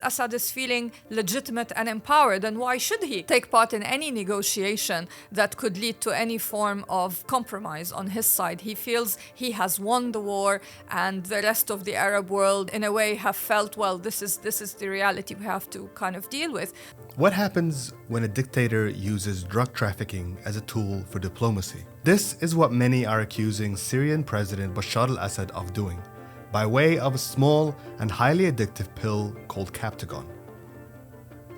Assad is feeling legitimate and empowered, and why should he take part in any negotiation that could lead to any form of compromise on his side? He feels he has won the war, and the rest of the Arab world, in a way, have felt, well, this is the reality we have to kind of deal with. What happens when a dictator uses drug trafficking as a tool for diplomacy? This is what many are accusing Syrian President Bashar al-Assad of doing, by way of a small and highly addictive pill called Captagon.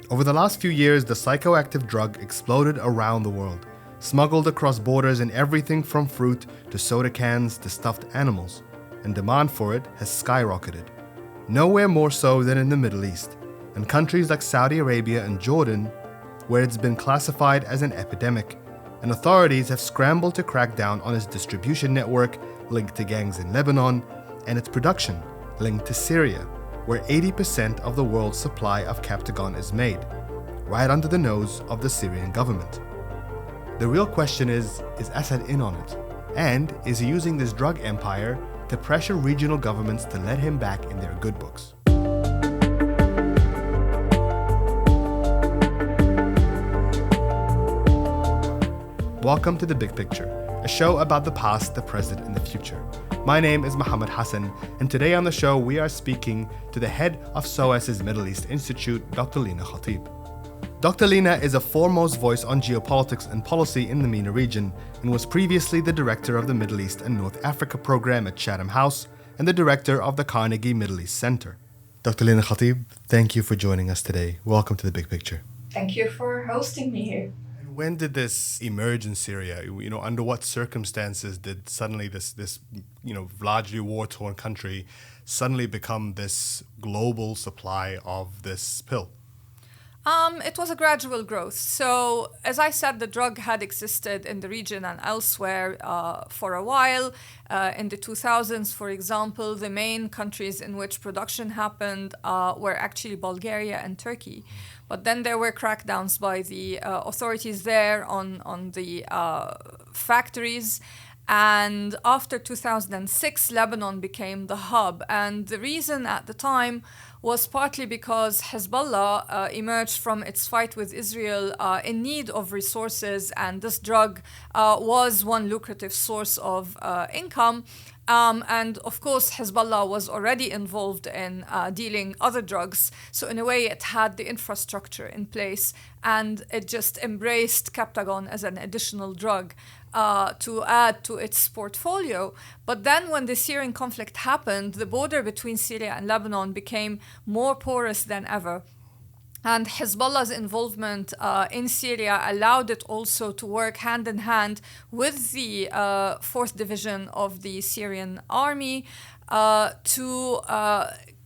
Over the last few years, the psychoactive drug exploded around the world, smuggled across borders in everything from fruit to soda cans to stuffed animals, and demand for it has skyrocketed. Nowhere more so than in the Middle East, and countries like Saudi Arabia and Jordan, where it's been classified as an epidemic, and authorities have scrambled to crack down on its distribution network linked to gangs in Lebanon, and its production linked to Syria, where 80% of the world's supply of Captagon is made, right under the nose of the Syrian government. The real question is Assad in on it? And is he using this drug empire to pressure regional governments to let him back in their good books? Welcome to The Big Picture, a show about the past, the present, and the future. My name is Mohammed Hassan, and today on the show we are speaking to the head of SOAS's Middle East Institute, Dr Lina Khatib. Dr Lina is a foremost voice on geopolitics and policy in the MENA region, and was previously the director of the Middle East and North Africa program at Chatham House and the director of the Carnegie Middle East Center. Dr Lina Khatib, thank you for joining us today. Welcome to The Big Picture. Thank you for hosting me here. When did this emerge in Syria? Under what circumstances did suddenly this largely war-torn country suddenly become this global supply of this pill? It was a gradual growth. So, as I said, the drug had existed in the region and elsewhere for a while. In the 2000s, for example, the main countries in which production happened were actually Bulgaria and Turkey. But then there were crackdowns by the authorities there on the factories. And after 2006, Lebanon became the hub. And the reason at the time was partly because Hezbollah emerged from its fight with Israel in need of resources, and this drug was one lucrative source of income. And of course, Hezbollah was already involved in dealing other drugs. So in a way, it had the infrastructure in place, and it just embraced Captagon as an additional drug to add to its portfolio. But then when the Syrian conflict happened, the border between Syria and Lebanon became more porous than ever. And Hezbollah's involvement in Syria allowed it also to work hand in hand with the 4th Division of the Syrian army to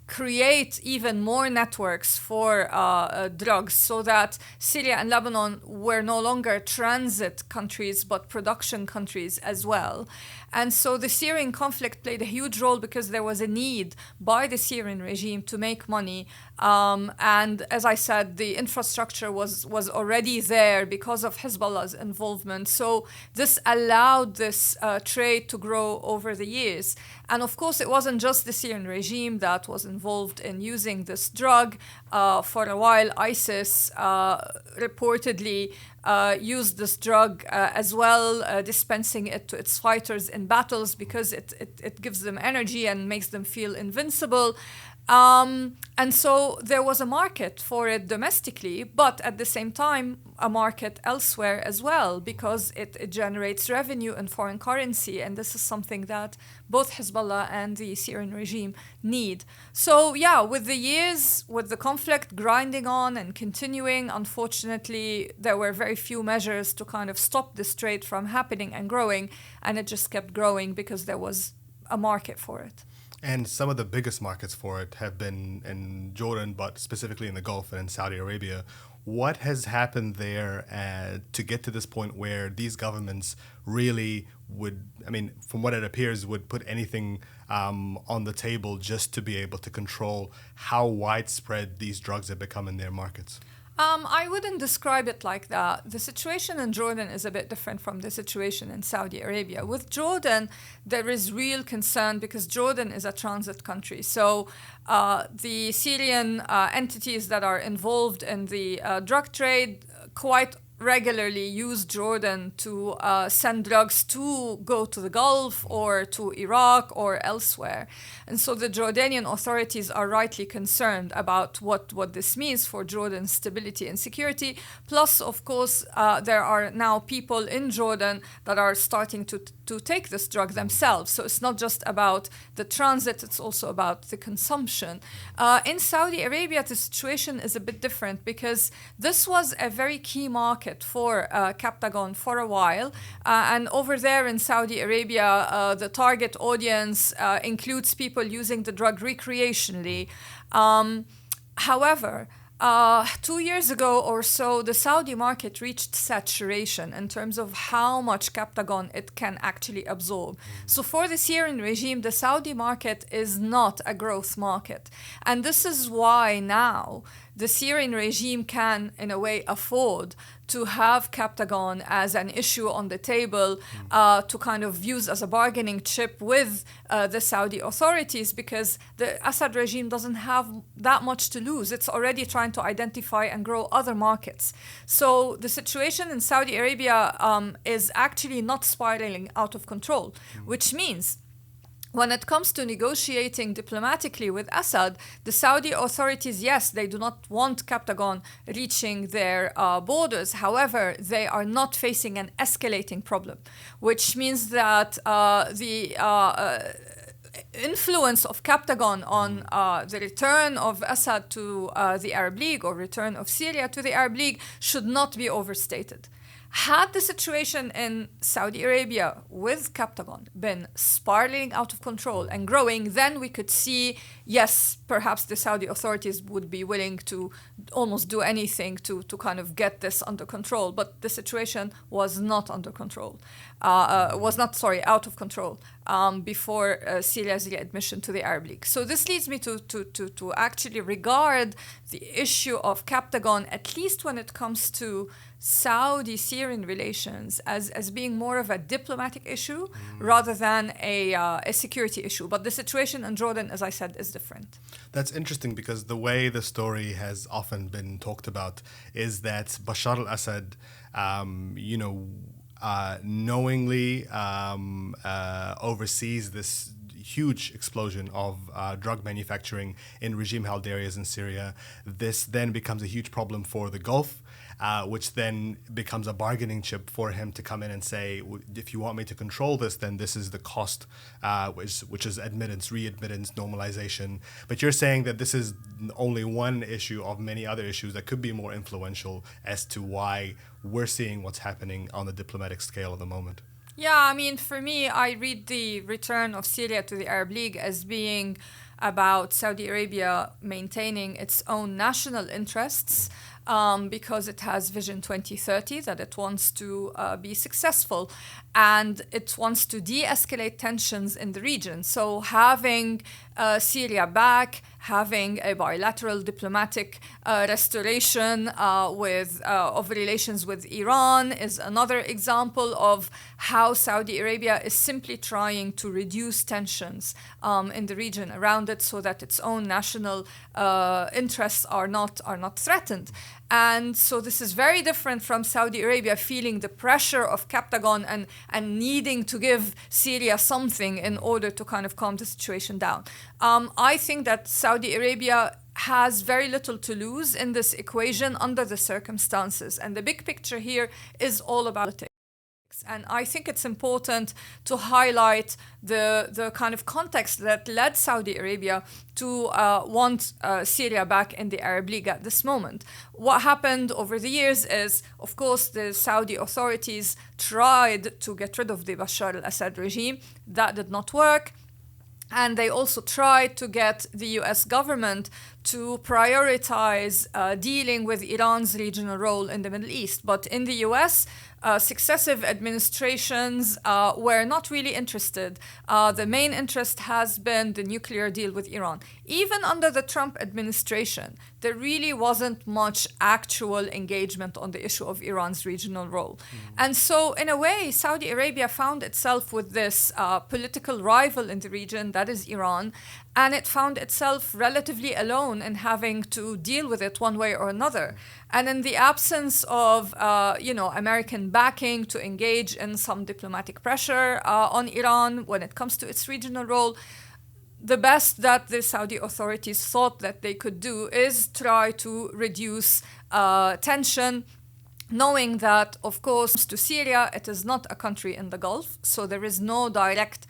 create even more networks for drugs, so that Syria and Lebanon were no longer transit countries but production countries as well. And so the Syrian conflict played a huge role because there was a need by the Syrian regime to make money. And as I said, the infrastructure was already there because of Hezbollah's involvement. So this allowed this trade to grow over the years. And of course, it wasn't just the Syrian regime that was involved in using this drug. For a while, ISIS reportedly used this drug as well, dispensing it to its fighters in battles because it gives them energy and makes them feel invincible. And so there was a market for it domestically, but at the same time, a market elsewhere as well, because it generates revenue in foreign currency. And this is something that both Hezbollah and the Syrian regime need. So yeah, with the years, with the conflict grinding on and continuing, unfortunately, there were very few measures to kind of stop this trade from happening and growing. And it just kept growing because there was a market for it. And some of the biggest markets for it have been in Jordan, but specifically in the Gulf and in Saudi Arabia. What has happened there to get to this point where these governments really would, from what it appears, would put anything on the table just to be able to control how widespread these drugs have become in their markets? I wouldn't describe it like that. The situation in Jordan is a bit different from the situation in Saudi Arabia. With Jordan, there is real concern because Jordan is a transit country. So the Syrian entities that are involved in the drug trade quite regularly use Jordan to send drugs to go to the Gulf or to Iraq or elsewhere. And so the Jordanian authorities are rightly concerned about what this means for Jordan's stability and security. Plus, of course, there are now people in Jordan that are starting to take this drug themselves. So it's not just about the transit, it's also about the consumption. In Saudi Arabia, the situation is a bit different because this was a very key market for Captagon for a while. And over there in Saudi Arabia, the target audience includes people using the drug recreationally. However, 2 years ago or so, the Saudi market reached saturation in terms of how much Captagon it can actually absorb. So for the Syrian regime, the Saudi market is not a growth market. And this is why now the Syrian regime can, in a way, afford to have Captagon as an issue on the table to kind of use as a bargaining chip with the Saudi authorities because the Assad regime doesn't have that much to lose. It's already trying to identify and grow other markets. So the situation in Saudi Arabia is actually not spiraling out of control, which means when it comes to negotiating diplomatically with Assad, the Saudi authorities, yes, they do not want Captagon reaching their borders. However, they are not facing an escalating problem, which means that the influence of Captagon on the return of Assad to the Arab League or return of Syria to the Arab League should not be overstated. Had the situation in Saudi Arabia with Captagon been spiraling out of control and growing, then we could see, yes, perhaps the Saudi authorities would be willing to almost do anything to kind of get this under control. But the situation was not under control, out of control before Syria's readmission to the Arab League. So this leads me to actually regard the issue of Captagon, at least when it comes to Saudi-Syrian relations, as being more of a diplomatic issue rather than a security issue. But the situation in Jordan, as I said, is different. That's interesting because the way the story has often been talked about is that Bashar al-Assad, knowingly oversees this huge explosion of drug manufacturing in regime-held areas in Syria. This then becomes a huge problem for the Gulf, which then becomes a bargaining chip for him to come in and say, if you want me to control this, then this is the cost, which is admittance, readmittance, normalization. But you're saying that this is only one issue of many other issues that could be more influential as to why we're seeing what's happening on the diplomatic scale at the moment. Yeah, I mean, for me, I read the return of Syria to the Arab League as being about Saudi Arabia maintaining its own national interests because it has Vision 2030, that it wants to be successful and it wants to de-escalate tensions in the region. So having Syria back, having a bilateral diplomatic restoration of relations with Iran is another example of how Saudi Arabia is simply trying to reduce tensions in the region around it so that its own national interests are not threatened. And so this is very different from Saudi Arabia feeling the pressure of Captagon and needing to give Syria something in order to kind of calm the situation down. I think that Saudi Arabia has very little to lose in this equation under the circumstances. And the big picture here is all about politics. And I think it's important to highlight the kind of context that led Saudi Arabia to want Syria back in the Arab League at this moment. What happened over the years is, of course, the Saudi authorities tried to get rid of the Bashar al-Assad regime. That did not work. And they also tried to get the US government to prioritize dealing with Iran's regional role in the Middle East. But in the US, successive administrations were not really interested. The main interest has been the nuclear deal with Iran. Even under the Trump administration, there really wasn't much actual engagement on the issue of Iran's regional role. And so, in a way, Saudi Arabia found itself with this political rival in the region, that is Iran, and it found itself relatively alone in having to deal with it one way or another. And in the absence of, American backing to engage in some diplomatic pressure on Iran when it comes to its regional role, the best that the Saudi authorities thought that they could do is try to reduce tension, knowing that, of course, to Syria, it is not a country in the Gulf, so there is no direct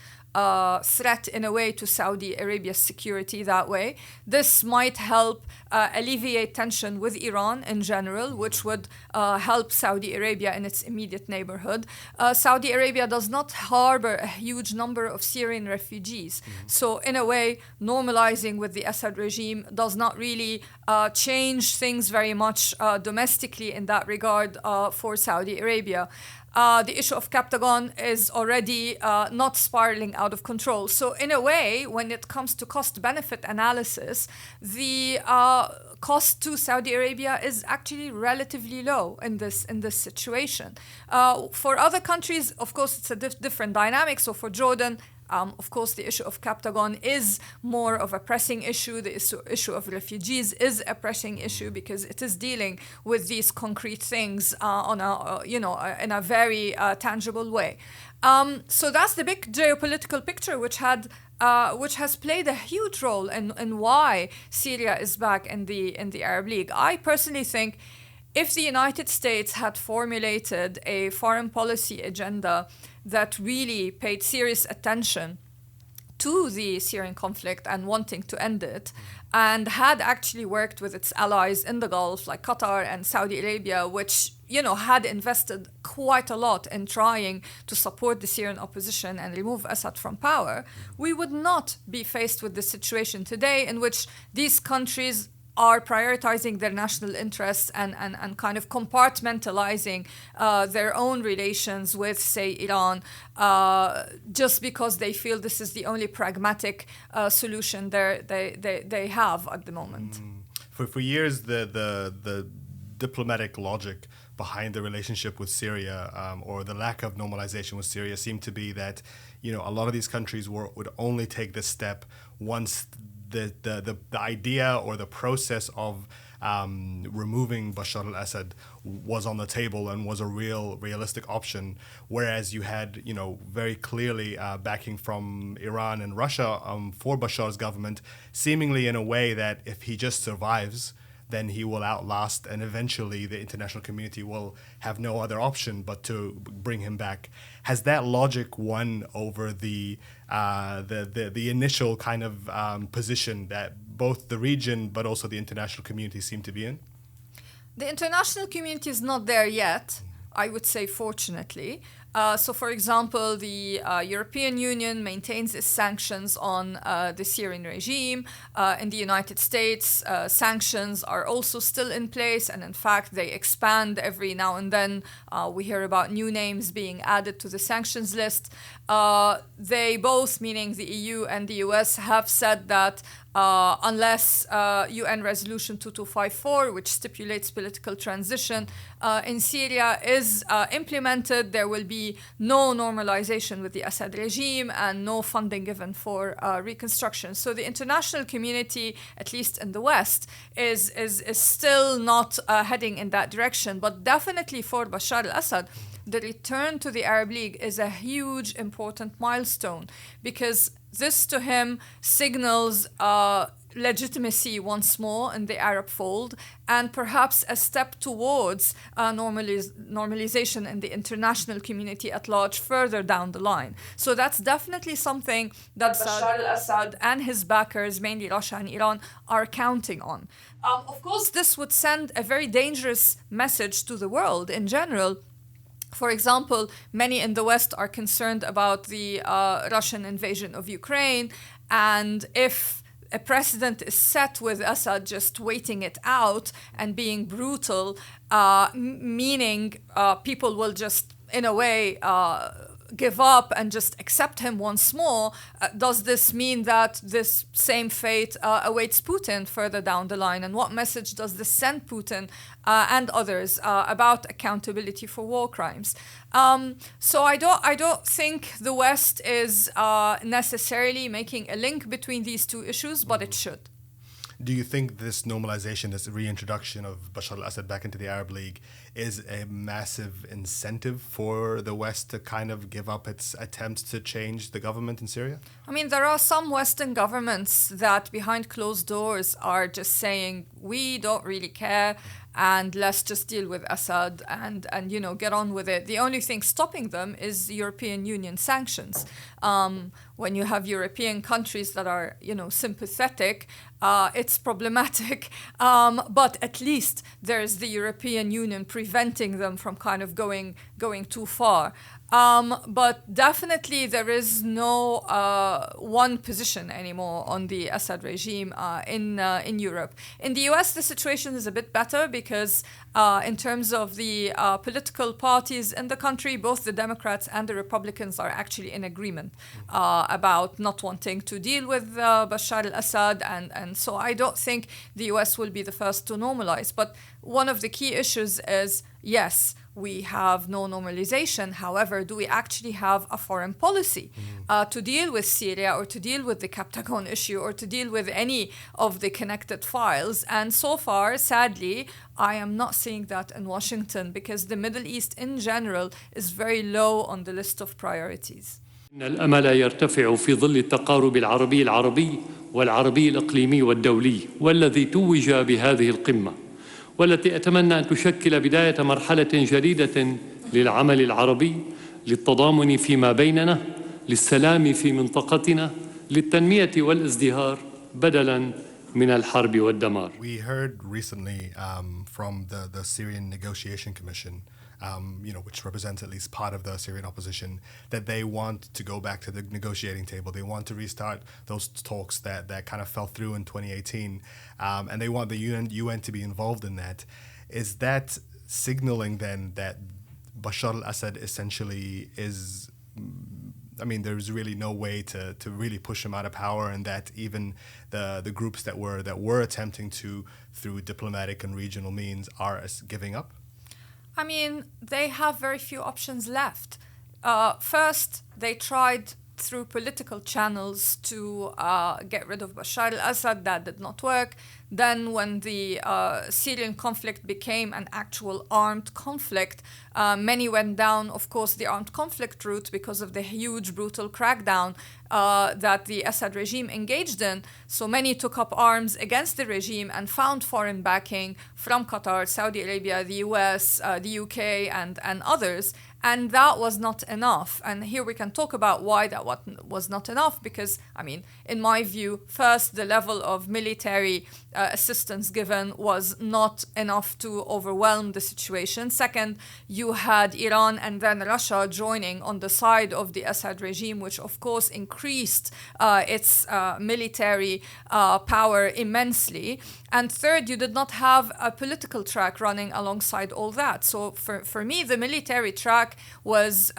threat in a way to Saudi Arabia's security that way. This might help alleviate tension with Iran in general, which would help Saudi Arabia in its immediate neighborhood. Saudi Arabia does not harbor a huge number of Syrian refugees. So in a way, normalizing with the Assad regime does not really change things very much domestically in that regard for Saudi Arabia. The issue of Captagon is already not spiraling out of control. So in a way, when it comes to cost-benefit analysis, the cost to Saudi Arabia is actually relatively low in this situation. For other countries, of course, it's a different dynamic. So for Jordan, of course, the issue of Captagon is more of a pressing issue. The issue of refugees is a pressing issue because it is dealing with these concrete things in a very tangible way. So that's the big geopolitical picture, which has played a huge role in why Syria is back in the Arab League. I personally think if the United States had formulated a foreign policy agenda that really paid serious attention to the Syrian conflict and wanting to end it, and had actually worked with its allies in the Gulf, like Qatar and Saudi Arabia, which, had invested quite a lot in trying to support the Syrian opposition and remove Assad from power, we would not be faced with the situation today in which these countries are prioritizing their national interests and kind of compartmentalizing their own relations with, say, Iran, just because they feel this is the only pragmatic solution they have at the moment. For years, the diplomatic logic behind the relationship with Syria, or the lack of normalization with Syria, seemed to be that, a lot of these countries would only take this step once the idea or the process of removing Bashar al-Assad was on the table and was a realistic option, whereas you had, very clearly backing from Iran and Russia for Bashar's government, seemingly in a way that if he just survives, then he will outlast, and eventually the international community will have no other option but to bring him back. Has that logic won over the initial kind of position that both the region but also the international community seem to be in? The international community is not there yet, I would say, fortunately. So, for example, the European Union maintains its sanctions on the Syrian regime. In the United States, sanctions are also still in place, and in fact, they expand every now and then. We hear about new names being added to the sanctions list. They both, meaning the EU and the US, have said that unless UN Resolution 2254, which stipulates political transition in Syria, is implemented, there will be no normalization with the Assad regime and no funding given for reconstruction. So the international community, at least in the West, is still not heading in that direction. But definitely for Bashar al-Assad, the return to the Arab League is a huge, important milestone, because this to him signals legitimacy once more in the Arab fold, and perhaps a step towards normalization in the international community at large further down the line. So that's definitely something that Bashar al-Assad and his backers, mainly Russia and Iran, are counting on. Of course, this would send a very dangerous message to the world in general. For example, many in the West are concerned about the Russian invasion of Ukraine, and if a precedent is set with Assad just waiting it out and being brutal, meaning people will just, in a way, give up and just accept him once more, does this mean that this same fate awaits Putin further down the line? And what message does this send Putin and others about accountability for war crimes? So I don't think the West is necessarily making a link between these two issues, but it should. Do you think this normalization, this reintroduction of Bashar al-Assad back into the Arab League is a massive incentive for the West to kind of give up its attempts to change the government in Syria? I mean, there are some Western governments that behind closed doors are just saying, we don't really care, and let's just deal with Assad and get on with it. The only thing stopping them is European Union sanctions. When you have European countries that are, sympathetic, it's problematic. But at least there's the European Union preventing them from kind of going too far. But definitely there is no one position anymore on the Assad regime in Europe. In the US, the situation is a bit better because in terms of the political parties in the country, both the Democrats and the Republicans are actually in agreement about not wanting to deal with Bashar al-Assad. And so I don't think the US will be the first to normalize. But one of the key issues is, yes, we have no normalization. However, do we actually have a foreign policy to deal with Syria or to deal with the Captagon issue or to deal with any of the connected files? And so far, sadly, I am not seeing that in Washington because the Middle East in general is very low on the list of priorities. إن الأمل يرتفع في ظل التقارب العربي والعربي الإقليمي والدولي والذي توج بهذه القمة والتي أتمنى أن تشكل بداية مرحلة جديدة للعمل العربي للتضامن فيما بيننا للسلام في منطقتنا للتنمية والازدهار بدلاً من الحرب والدمار. We heard recently from the Syrian Negotiation Commission, which represents at least part of the Syrian opposition, that they want to go back to the negotiating table. They want to restart those talks that kind of fell through in 2018, and they want the UN to be involved in that. Is that signaling then that Bashar al-Assad essentially is... there's really no way to really push him out of power, and that even the groups that were attempting to, through diplomatic and regional means, are giving up? They have very few options left. First, they tried through political channels to get rid of Bashar al-Assad. That did not work. Then when the Syrian conflict became an actual armed conflict, many went down, of course, the armed conflict route because of the huge, brutal crackdown that the Assad regime engaged in. So many took up arms against the regime and found foreign backing from Qatar, Saudi Arabia, the US, the UK, and others. And that was not enough. And here we can talk about why that was not enough, because, in my view, first, the level of military assistance given was not enough to overwhelm the situation. Second, you had Iran and then Russia joining on the side of the Assad regime, which of course increased its military power immensely. And third, you did not have a political track running alongside all that. So for me, the military track was,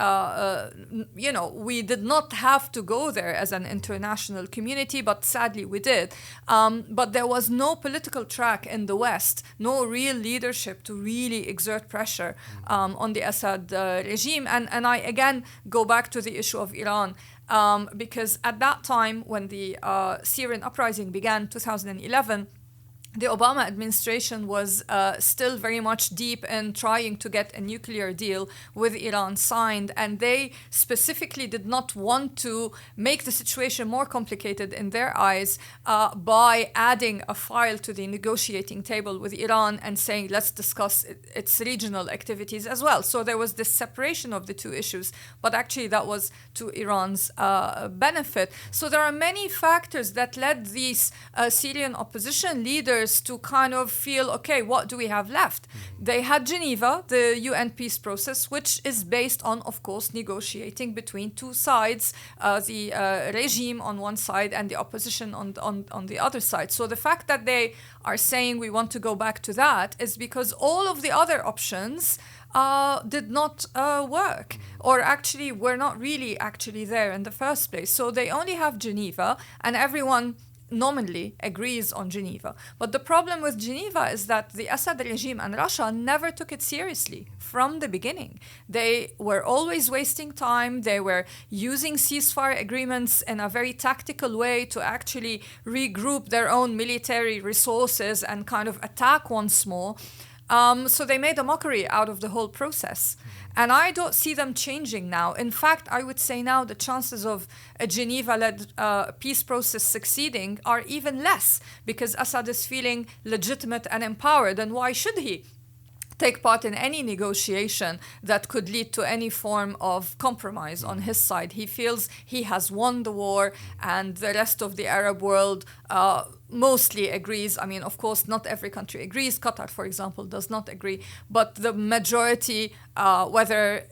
we did not have to go there as an international community, but sadly we did. But there was no political track in the West, no real leadership to really exert pressure on the Assad regime. And I again go back to the issue of Iran. Because at that time, when the Syrian uprising began, 2011, the Obama administration was still very much deep in trying to get a nuclear deal with Iran signed, and they specifically did not want to make the situation more complicated in their eyes by adding a file to the negotiating table with Iran and saying, let's discuss its regional activities as well. So there was this separation of the two issues, but actually that was to Iran's benefit. So there are many factors that led these Syrian opposition leaders leaders to kind of feel, okay, what do we have left? They had Geneva, the UN peace process, which is based on, of course, negotiating between two sides, the regime on one side and the opposition on the other side. So the fact that they are saying we want to go back to that is because all of the other options did not work, or actually were not really actually there in the first place. So they only have Geneva, and everyone nominally agrees on Geneva. But the problem with Geneva is that the Assad regime and Russia never took it seriously from the beginning. They were always wasting time. They were using ceasefire agreements in a very tactical way to actually regroup their own military resources and kind of attack once more. So they made a mockery out of the whole process. And I don't see them changing now. In fact, I would say now the chances of a Geneva-led peace process succeeding are even less, because Assad is feeling legitimate and empowered. And why should he take part in any negotiation that could lead to any form of compromise on his side? He feels he has won the war, and the rest of the Arab world mostly agrees. I mean, of course, not every country agrees. Qatar, for example, does not agree. But the majority, whether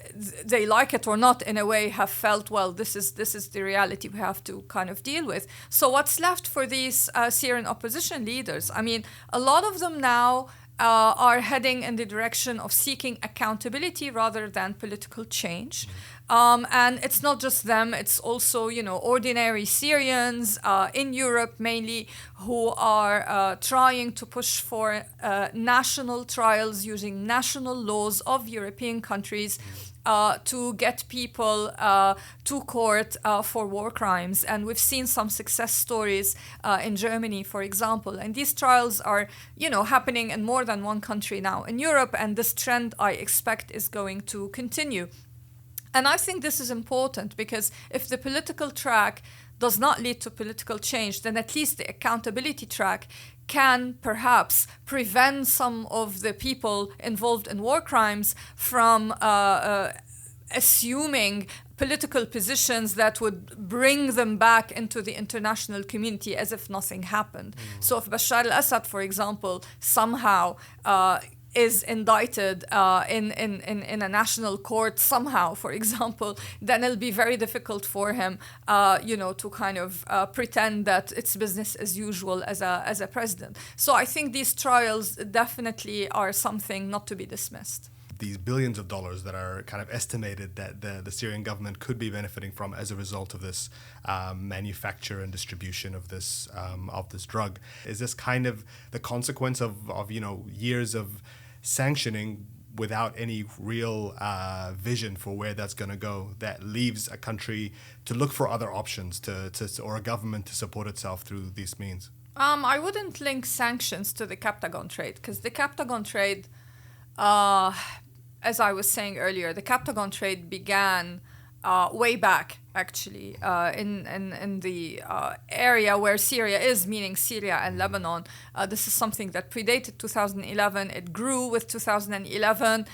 they like it or not, in a way, have felt, well, this is the reality we have to kind of deal with. So what's left for these Syrian opposition leaders? I mean, a lot of them now are heading in the direction of seeking accountability rather than political change. And it's not just them, it's also, ordinary Syrians in Europe mainly, who are trying to push for national trials using national laws of European countries to get people to court for war crimes. And we've seen some success stories in Germany, for example. And these trials are, happening in more than one country now in Europe. And this trend, I expect, is going to continue. And I think this is important, because if the political track does not lead to political change, then at least the accountability track can perhaps prevent some of the people involved in war crimes from assuming political positions that would bring them back into the international community as if nothing happened. So if Bashar al-Assad, for example, somehow is indicted in a national court somehow, for example, then it'll be very difficult for him, to kind of pretend that it's business as usual as a president. So I think these trials definitely are something not to be dismissed. These billions of dollars that are kind of estimated that the Syrian government could be benefiting from as a result of this manufacture and distribution of this drug. Is this kind of the consequence of years of sanctioning without any real vision for where that's going to go, that leaves a country to look for other options or a government to support itself through these means? I wouldn't link sanctions to the Captagon trade, because the Captagon trade, as I was saying earlier, the Captagon trade began way back, actually, in the area where Syria is, meaning Syria and Lebanon. This is something that predated 2011. It grew with 2011,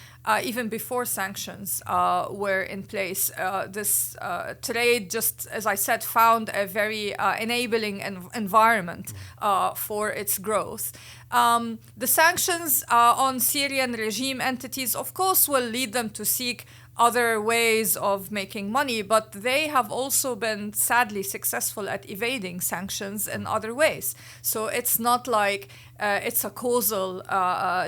even before sanctions were in place. This trade, just as I said, found a very enabling environment for its growth. The sanctions on Syrian regime entities, of course, will lead them to seek other ways of making money, but they have also been sadly successful at evading sanctions in other ways. So it's not like it's a causal,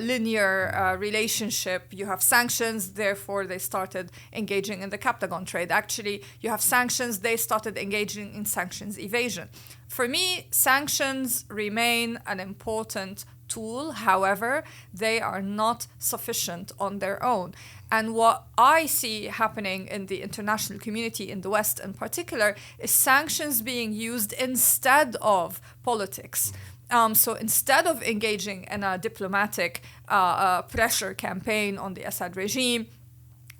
linear relationship. You have sanctions, therefore they started engaging in the Captagon trade. Actually, you have sanctions, they started engaging in sanctions evasion. For me, sanctions remain an important tool. However, they are not sufficient on their own. And what I see happening in the international community, in the West in particular, is sanctions being used instead of politics. So instead of engaging in a diplomatic pressure campaign on the Assad regime,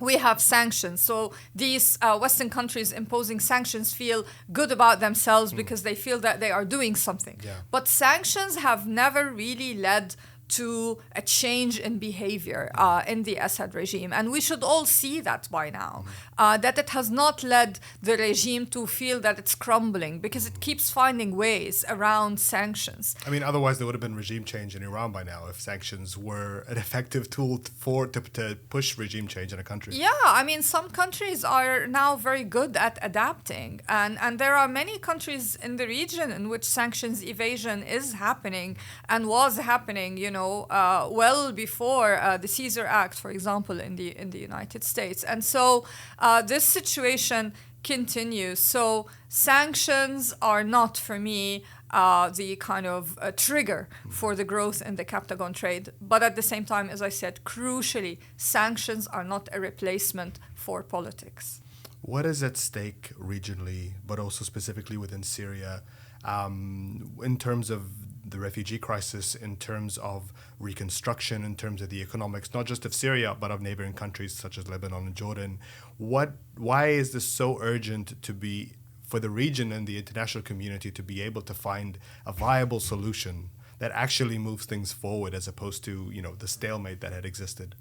we have sanctions. So these Western countries imposing sanctions feel good about themselves because they feel that they are doing something. Yeah. But sanctions have never really led to a change in behavior in the Assad regime. And we should all see that by now, that it has not led the regime to feel that it's crumbling, because it keeps finding ways around sanctions. I mean, otherwise there would have been regime change in Iran by now if sanctions were an effective tool to push regime change in a country. Yeah, I mean, some countries are now very good at adapting, and there are many countries in the region in which sanctions evasion is happening and was happening, well before the Caesar Act, for example, in the United States. And so this situation continues. So sanctions are not, for me, the kind of trigger for the growth in the Captagon trade. But at the same time, as I said, crucially, sanctions are not a replacement for politics. What is at stake regionally, but also specifically within Syria, in terms of the refugee crisis, in terms of reconstruction, in terms of the economics, not just of Syria, but of neighboring countries such as Lebanon and Jordan? Why is this so urgent for the region and the international community to be able to find a viable solution that actually moves things forward, as opposed to, the stalemate that had existed?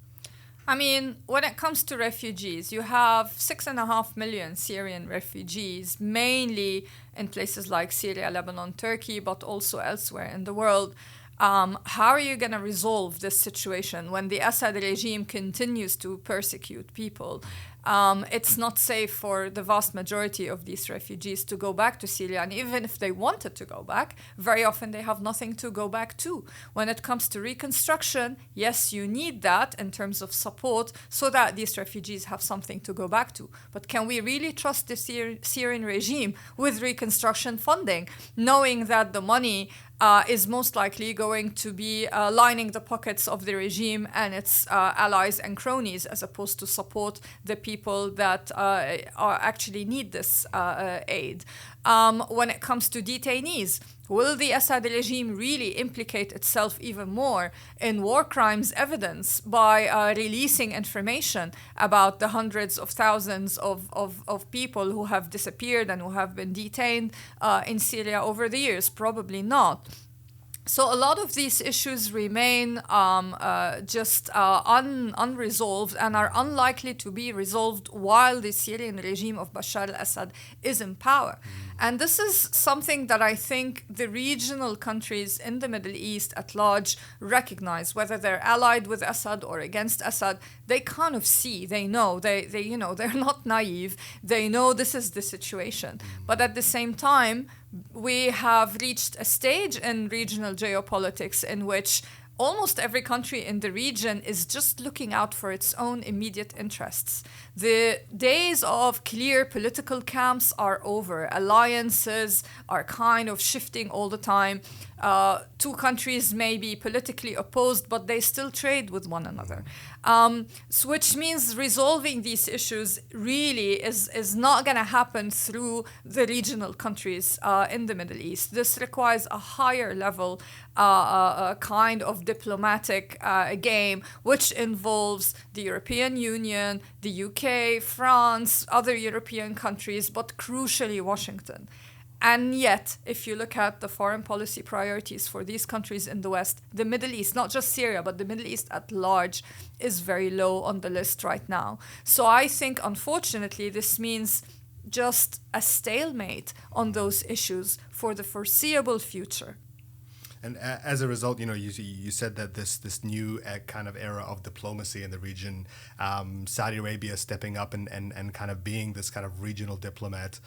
I mean, when it comes to refugees, you have 6.5 million Syrian refugees, mainly in places like Syria, Lebanon, Turkey, but also elsewhere in the world. How are you going to resolve this situation when the Assad regime continues to persecute people? It's not safe for the vast majority of these refugees to go back to Syria. And even if they wanted to go back, very often they have nothing to go back to. When it comes to reconstruction, yes, you need that in terms of support so that these refugees have something to go back to. But can we really trust the Syrian regime with reconstruction funding, knowing that the money is most likely going to be lining the pockets of the regime and its allies and cronies, as opposed to support the people that actually need this aid? When it comes to detainees, will the Assad regime really implicate itself even more in war crimes evidence by releasing information about the hundreds of thousands of people who have disappeared and who have been detained in Syria over the years? Probably not. So a lot of these issues remain unresolved and are unlikely to be resolved while the Syrian regime of Bashar al-Assad is in power. And this is something that I think the regional countries in the Middle East at large recognize, whether they're allied with Assad or against Assad. They kind of see, they know, they're not naive. They know this is the situation. But at the same time, we have reached a stage in regional geopolitics in which almost every country in the region is just looking out for its own immediate interests. The days of clear political camps are over. Alliances are kind of shifting all the time. Two countries may be politically opposed, but they still trade with one another. Which means resolving these issues really is not going to happen through the regional countries in the Middle East. This requires a higher level kind of diplomatic game, which involves the European Union, the UK, France, other European countries, but crucially Washington. And yet, if you look at the foreign policy priorities for these countries in the West, the Middle East, not just Syria, but the Middle East at large, is very low on the list right now. So I think, unfortunately, this means just a stalemate on those issues for the foreseeable future. And as a result, you said that this new kind of era of diplomacy in the region, Saudi Arabia stepping up and kind of being this kind of regional diplomat.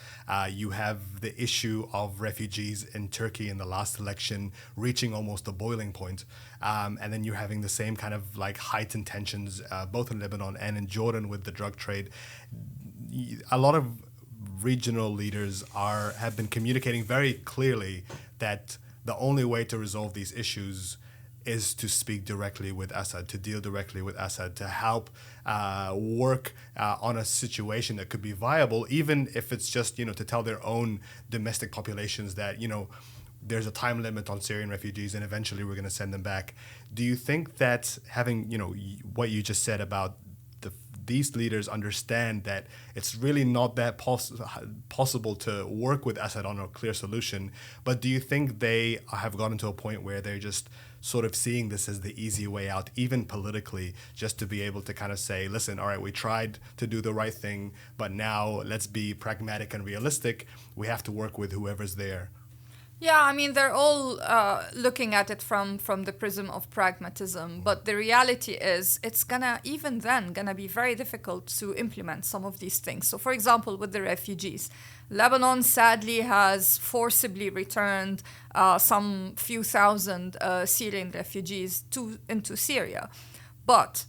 You have the issue of refugees in Turkey in the last election reaching almost a boiling point. And then you're having the same kind of like heightened tensions both in Lebanon and in Jordan with the drug trade. A lot of regional leaders have been communicating very clearly that the only way to resolve these issues is to speak directly with Assad, to deal directly with Assad, to help work on a situation that could be viable, even if it's just, to tell their own domestic populations that, there's a time limit on Syrian refugees and eventually we're going to send them back. Do you think that having, what you just said about these leaders understand that it's really not that possible to work with Assad on a clear solution, but do you think they have gotten to a point where they're just sort of seeing this as the easy way out, even politically, just to be able to kind of say, listen, all right, we tried to do the right thing, but now let's be pragmatic and realistic. We have to work with whoever's there. Yeah, I mean, they're all looking at it from the prism of pragmatism, but the reality is it's even then gonna be very difficult to implement some of these things. So for example, with the refugees, Lebanon sadly has forcibly returned some few thousand Syrian refugees into Syria, but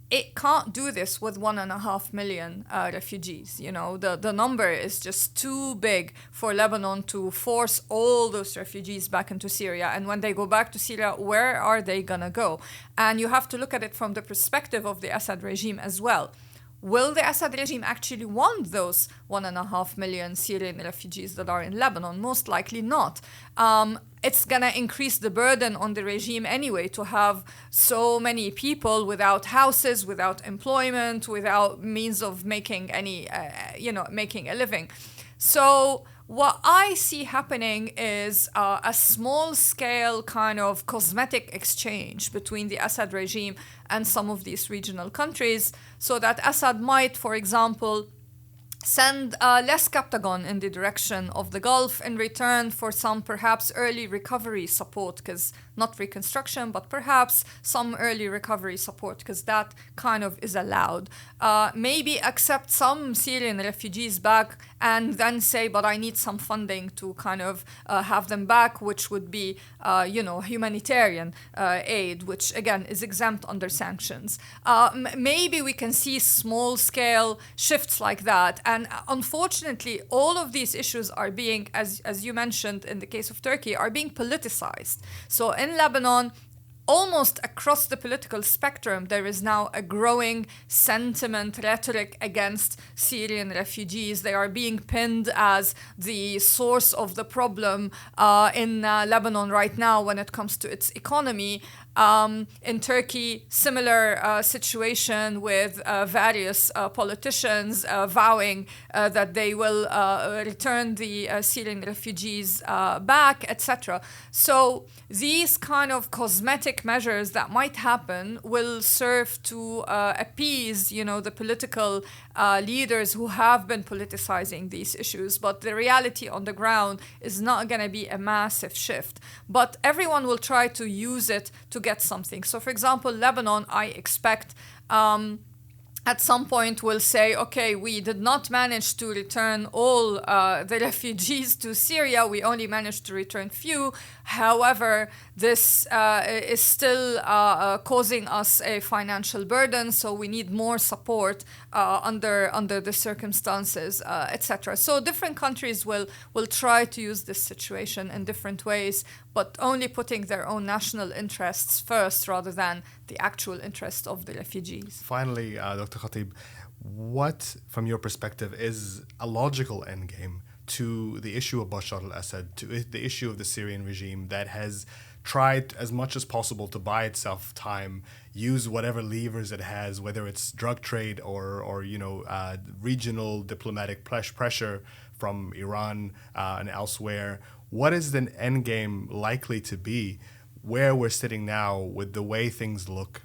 it can't do this with 1.5 million refugees. You know, the number is just too big for Lebanon to force all those refugees back into Syria. And when they go back to Syria, where are they gonna go? And you have to look at it from the perspective of the Assad regime as well. Will the Assad regime actually want those 1.5 million Syrian refugees that are in Lebanon? Most likely not. It's going to increase the burden on the regime anyway to have so many people without houses, without employment, without means of making making a living. So what I see happening is a small-scale kind of cosmetic exchange between the Assad regime and some of these regional countries, so that Assad might, for example, send less Captagon in the direction of the Gulf in return for some perhaps early recovery support, because not reconstruction, but perhaps some early recovery support, because that kind of is allowed. Maybe accept some Syrian refugees back and then say, but I need some funding to kind of have them back, which would be, humanitarian aid, which again is exempt under sanctions. Maybe we can see small-scale shifts like that. And unfortunately, all of these issues are being, as you mentioned in the case of Turkey, are being politicized. So in Lebanon, almost across the political spectrum, there is now a growing sentiment, rhetoric against Syrian refugees. They are being pinned as the source of the problem in Lebanon right now when it comes to its economy. In Turkey, similar situation with various politicians vowing that they will return the Syrian refugees back, etc. So these kind of cosmetic measures that might happen will serve to appease, the political leaders who have been politicizing these issues. But the reality on the ground is not going to be a massive shift. But everyone will try to use it to get something. So, for example, Lebanon, I expect at some point will say, okay, we did not manage to return all the refugees to Syria. We only managed to return few. However, this is still causing us a financial burden, so we need more support under the circumstances, etc. So different countries will try to use this situation in different ways, but only putting their own national interests first rather than the actual interest of the refugees. Finally, Dr. Khatib, what, from your perspective, is a logical endgame to the issue of Bashar al-Assad, to the issue of the Syrian regime that has tried as much as possible to buy itself time, use whatever levers it has, whether it's drug trade or regional diplomatic pressure from Iran and elsewhere? What is the endgame likely to be where we're sitting now with the way things look?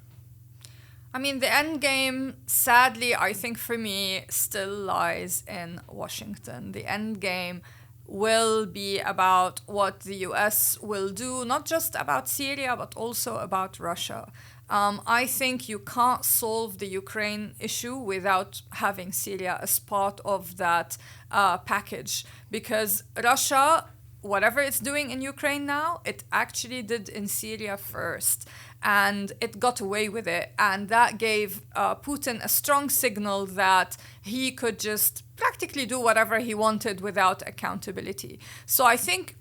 I mean, the end game, sadly, I think for me, still lies in Washington. The end game will be about what the US will do, not just about Syria, but also about Russia. I think you can't solve the Ukraine issue without having Syria as part of that package, because Russia, whatever it's doing in Ukraine now, it actually did in Syria first. And it got away with it. And that gave Putin a strong signal that he could just practically do whatever he wanted without accountability. So I think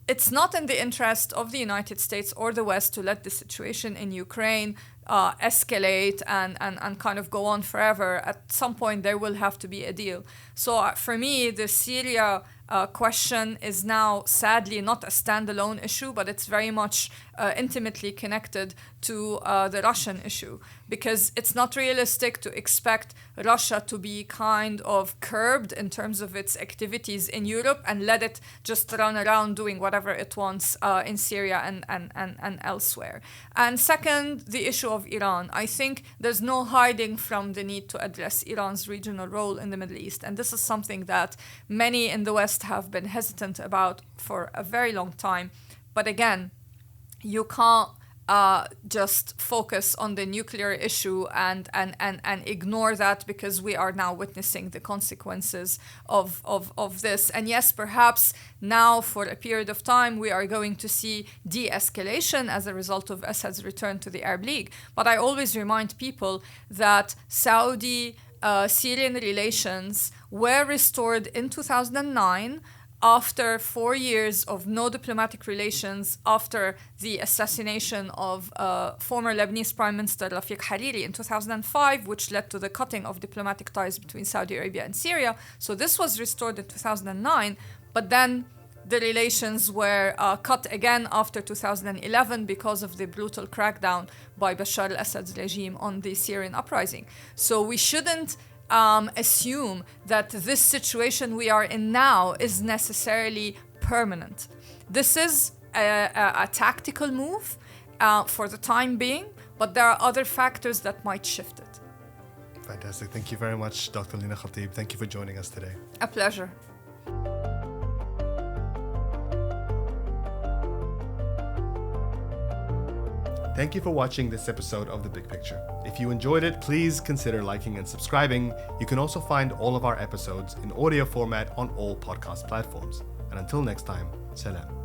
it's not in the interest of the United States or the West to let the situation in Ukraine escalate and kind of go on forever. At some point, there will have to be a deal. So for me, the Syria question is now sadly not a standalone issue, but it's very much intimately connected to the Russian issue, because it's not realistic to expect Russia to be kind of curbed in terms of its activities in Europe and let it just run around doing whatever it wants in Syria and elsewhere. And second, the issue of Iran. I think there's no hiding from the need to address Iran's regional role in the Middle East. And this is something that many in the West have been hesitant about for a very long time. But again, you can't just focus on the nuclear issue and ignore that, because we are now witnessing the consequences of this. And yes, perhaps now for a period of time we are going to see de-escalation as a result of Assad's return to the Arab League. But I always remind people that Saudi-Syrian relations were restored in 2009 after 4 years of no diplomatic relations, after the assassination of former Lebanese Prime Minister Rafiq Hariri in 2005, which led to the cutting of diplomatic ties between Saudi Arabia and Syria. So this was restored in 2009, but then the relations were cut again after 2011 because of the brutal crackdown by Bashar al-Assad's regime on the Syrian uprising. So we shouldn't assume that this situation we are in now is necessarily permanent. This is a tactical move for the time being, but there are other factors that might shift it. Fantastic. Thank you very much, Dr. Lina Khatib. Thank you for joining us today. A pleasure. Thank you for watching this episode of The Big Picture. If you enjoyed it, please consider liking and subscribing. You can also find all of our episodes in audio format on all podcast platforms. And until next time, salam.